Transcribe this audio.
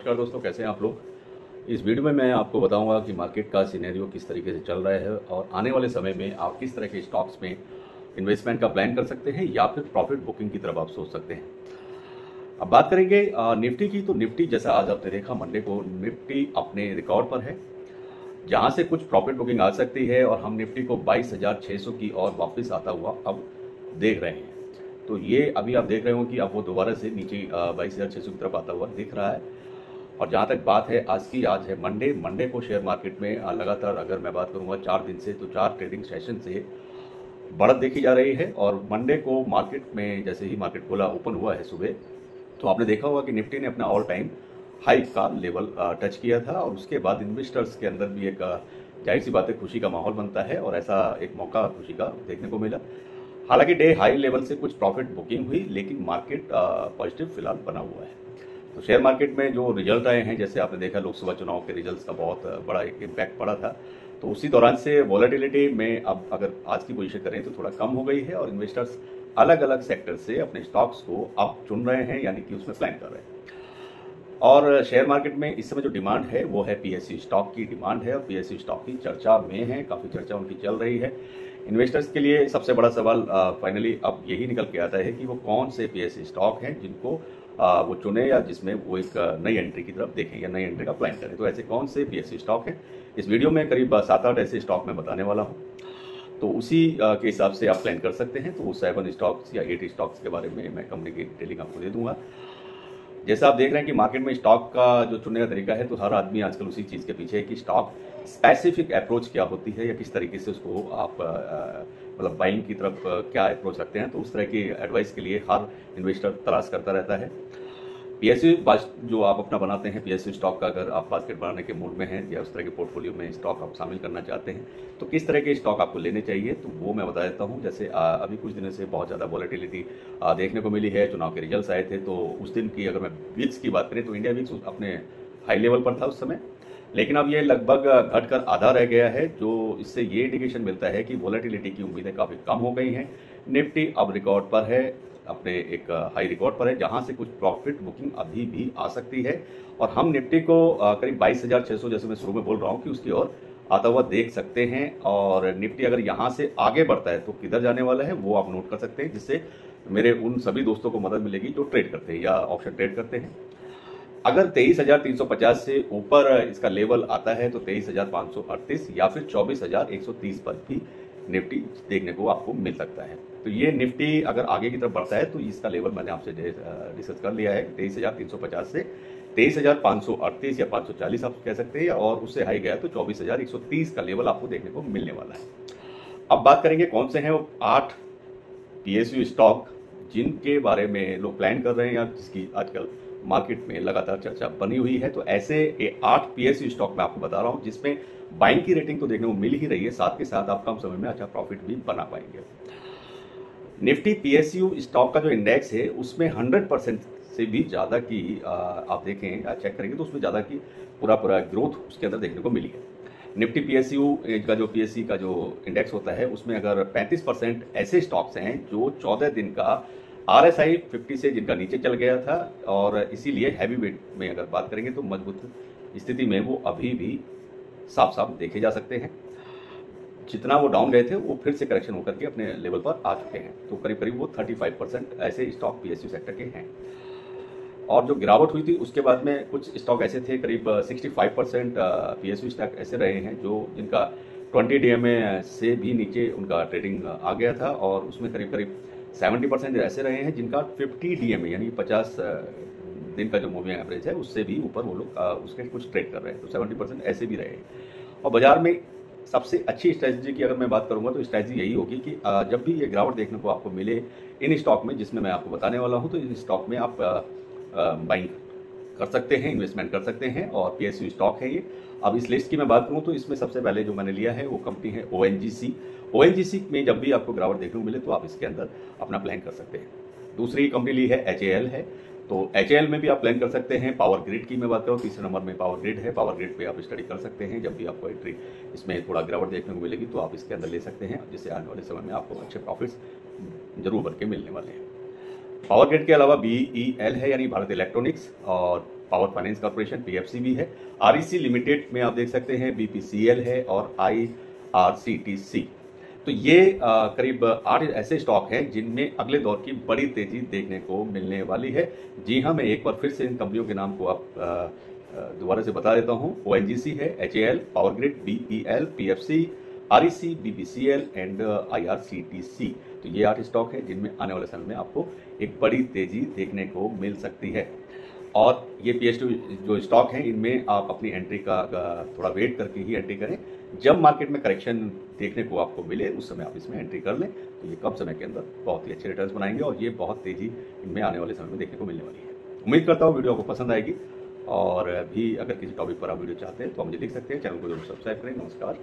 नमस्कार दोस्तों, कैसे हैं आप लोग। इस वीडियो में मैं आपको बताऊंगा कि मार्केट का सिनेरियो किस तरीके से चल रहा है और आने वाले समय में आप किस तरह के स्टॉक्स में इन्वेस्टमेंट का प्लान कर सकते हैं या फिर प्रॉफिट बुकिंग की तरफ आप सोच सकते हैं। अब बात करेंगे निफ्टी की। तो निफ्टी जैसा आज आपने देखा मंडे को निफ्टी अपने रिकॉर्ड पर है, जहां से कुछ प्रॉफिट बुकिंग आ सकती है और हम निफ्टी को 22,600 की और वापस आता हुआ अब देख रहे हैं। तो ये अभी आप देख रहे हो कि अब वो दोबारा से नीचे 22,600 की तरफ आता हुआ दिख रहा है। और जहाँ तक बात है आज की, आज है मंडे को शेयर मार्केट में लगातार अगर मैं बात करूँगा 4 दिन से, तो 4 ट्रेडिंग सेशन से बढ़त देखी जा रही है। और मंडे को मार्केट में जैसे ही मार्केट खोला, ओपन हुआ है सुबह, तो आपने देखा होगा कि निफ्टी ने अपना ऑल टाइम हाई का लेवल टच किया था। और उसके बाद इन्वेस्टर्स के अंदर भी एक जाहिर सी बात है खुशी का माहौल बनता है और ऐसा एक मौका खुशी का देखने को मिला। हालांकि डे हाई लेवल से कुछ प्रॉफिट बुकिंग हुई, लेकिन मार्केट पॉजिटिव फिलहाल बना हुआ है। तो शेयर मार्केट में जो रिजल्ट आए हैं, जैसे आपने देखा लोकसभा चुनाव के रिजल्ट्स का बहुत बड़ा एक इम्पैक्ट पड़ा था, तो उसी दौरान से वॉलेटिलिटी में अब अगर आज की पोजीशन करें तो थोड़ा कम हो गई है और इन्वेस्टर्स अलग अलग सेक्टर से अपने स्टॉक्स को अब चुन रहे हैं, यानी कि उसमें प्लान कर रहे हैं। और शेयर मार्केट में इस समय जो डिमांड है वो है पीएसयू स्टॉक की डिमांड है, और पीएसयू स्टॉक की चर्चा में है, काफ़ी चर्चा उनकी चल रही है। इन्वेस्टर्स के लिए सबसे बड़ा सवाल फाइनली अब यही निकल के आता है कि वो कौन से पीएसयू स्टॉक हैं जिनको वो चुने, या जिसमें वो एक नई एंट्री की तरफ देखें या नई एंट्री का प्लान करें। तो ऐसे कौन से पीएसयू स्टॉक हैं, इस वीडियो में करीब 7-8 ऐसे स्टॉक मैं बताने वाला हूँ। तो उसी के हिसाब से आप प्लान कर सकते हैं। तो 7 स्टॉक्स या 8 स्टॉक्स के बारे में मैं कंपनी की डिटेलिंग आपको दे दूंगा। जैसा आप देख रहे हैं कि मार्केट में स्टॉक का जो चुनने का तरीका है, तो हर आदमी आजकल उसी चीज़ के पीछे है कि स्टॉक स्पेसिफिक अप्रोच क्या होती है या किस तरीके से उसको आप मतलब बाइंग की तरफ क्या अप्रोच रखते हैं। तो उस तरह की एडवाइस के लिए हर इन्वेस्टर तलाश करता रहता है। पीएसयू जो आप अपना बनाते हैं पीएसयू स्टॉक का, अगर आप बास्केट बनाने के मूड में हैं या उस तरह के पोर्टफोलियो में स्टॉक आप शामिल करना चाहते हैं, तो किस तरह के स्टॉक आपको लेने चाहिए, तो वो मैं बता देता हूँ। जैसे अभी कुछ दिनों से बहुत ज़्यादा वॉलेटिलिटी देखने को मिली है, चुनाव के रिजल्ट्स आए थे, तो उस दिन की अगर मैं विक्स की बात करें तो इंडिया विक्स अपने हाई लेवल पर था उस समय, लेकिन अब ये लगभग घटकर आधा रह गया है। जो इससे ये इंडिकेशन मिलता है कि वॉलेटिलिटी की उम्मीदें काफ़ी कम हो गई हैं। निफ्टी अब रिकॉर्ड पर है, अपने एक हाई रिकॉर्ड पर है, जहां से कुछ प्रॉफिट बुकिंग अभी भी आ सकती है। और हम निफ्टी को करीब 22,600, जैसे मैं शुरू में बोल रहा हूं, कि उसकी ओर आता हुआ देख सकते हैं। और निफ्टी अगर यहां से आगे बढ़ता है तो किधर जाने वाला है वो आप नोट कर सकते हैं, जिससे मेरे उन सभी दोस्तों को मदद मिलेगी जो ट्रेड करते हैं या ऑप्शन ट्रेड करते हैं। अगर 23,350 से ऊपर इसका लेवल आता है तो 23,538 या फिर 24,130 पर भी निफ्टी देखने को आपको मिल सकता है। तो ये निफ्टी अगर आगे की तरफ बढ़ता है तो इसका लेवल मैंने आपसे डिस्कस कर लिया है, 23,350 से 23,538 या 540 आप कह सकते हैं, और उससे हाई गया तो 24,130 का लेवल आपको देखने को मिलने वाला है। अब बात करेंगे कौन से हैं वो 8 पीएसयू स्टॉक जिनके बारे में लोग प्लान कर रहे हैं या जिसकी आजकल मार्केट में लगातार चर्चा बनी हुई है। तो ऐसे 8 पीएसयू स्टॉक मैं आपको बता रहा हूं जिसमें बाइंग की रेटिंग तो देखने को मिल ही रही है, साथ के साथ आप कम समय में अच्छा प्रॉफिट भी बना पाएंगे। निफ्टी पीएसयू स्टॉक का जो इंडेक्स है उसमें 100% से भी ज़्यादा की आप देखें चेक करेंगे तो उसमें ज़्यादा की पूरा ग्रोथ उसके अंदर देखने को मिली है। निफ्टी पीएसयू का जो पीएससी का जो इंडेक्स होता है उसमें अगर 35% ऐसे स्टॉक्स हैं जो 14 दिन का RSI 50 से जिनका नीचे चल गया था, और इसीलिए हैवी वेट में अगर बात करेंगे तो मजबूत स्थिति में वो अभी भी साफ साफ देखे जा सकते हैं। जितना वो डाउन गए थे वो फिर से करेक्शन होकर के अपने लेवल पर आ चुके हैं। तो करीब करीब वो 35% ऐसे स्टॉक पीएसयू सेक्टर के हैं। और जो गिरावट हुई थी उसके बाद में कुछ स्टॉक ऐसे थे, करीब 65% पीएसयू स्टॉक ऐसे रहे हैं जो जिनका 20 DMA से भी नीचे उनका ट्रेडिंग आ गया था, और उसमें करीब करीब 70% ऐसे रहे हैं जिनका 50 DMA यानी 50 दिन का जो मूविंग एवरेज है उससे भी ऊपर वो लोग उसके कुछ ट्रेड कर रहे हैं। तो 70% ऐसे भी रहे हैं। और बाजार में सबसे अच्छी स्ट्रैटेजी की अगर मैं बात करूंगा तो स्ट्रैटेजी यही होगी कि जब भी ये गिरावट देखने को आपको मिले इन स्टॉक में जिसमें मैं आपको बताने वाला हूं, तो इन स्टॉक में आप बाइंग कर सकते हैं, इन्वेस्टमेंट कर सकते हैं, और पीएसयू स्टॉक है ये। अब इस लिस्ट की मैं बात करूं तो इसमें सबसे पहले जो मैंने लिया है वो कंपनी है ONGC। ONGC में जब भी आपको गिरावट देखने को मिले तो आप इसके अंदर अपना प्लान कर सकते हैं। दूसरी कंपनी ली है HAL है, तो HAL में भी आप प्लान कर सकते हैं। पावर ग्रिड की मैं बात करूँ, तीसरे नंबर में पावर ग्रिड है। पावर ग्रिड पे आप स्टडी कर सकते हैं। जब भी आपको एंट्री इसमें थोड़ा गिरावट देखने को मिलेगी तो आप इसके अंदर ले सकते हैं, जिससे आने वाले समय में आपको अच्छे प्रॉफिट्स जरूर बढ़ के मिलने वाले हैं। पावर ग्रिड के अलावा BEL है यानी भारत इलेक्ट्रॉनिक्स, और पावर फाइनेंस कॉर्पोरेशन PFC भी है। REC लिमिटेड में आप देख सकते हैं BPCL है और IRCTC। तो ये करीब 8 ऐसे स्टॉक हैं जिनमें अगले दौर की बड़ी तेजी देखने को मिलने वाली है। जी हाँ, मैं एक बार फिर से इन कंपनियों के नाम को आप दोबारा से बता देता हूँ। ONGC है, HAL, power grid, BEL, PFC, REC, BPCL and IRCTC। तो ये 8 स्टॉक हैं जिनमें आने वाले समय में आपको एक बड़ी तेजी देखने को मिल सकती है। और ये PSU जो स्टॉक हैं इनमें आप अपनी एंट्री का थोड़ा वेट करके ही एंट्री करें। जब मार्केट में करेक्शन देखने को आपको मिले उस समय आप इसमें एंट्री कर लें, तो ये कम समय के अंदर बहुत ही अच्छे रिटर्न्स बनाएंगे और ये बहुत तेजी इनमें आने वाले समय में देखने को मिलने वाली है। उम्मीद करता हूँ वीडियो आपको पसंद आएगी, और भी अगर किसी टॉपिक पर आप वीडियो चाहते हैं तो आप मुझे लिख सकते हैं। चैनल को जरूर सब्सक्राइब करें। नमस्कार।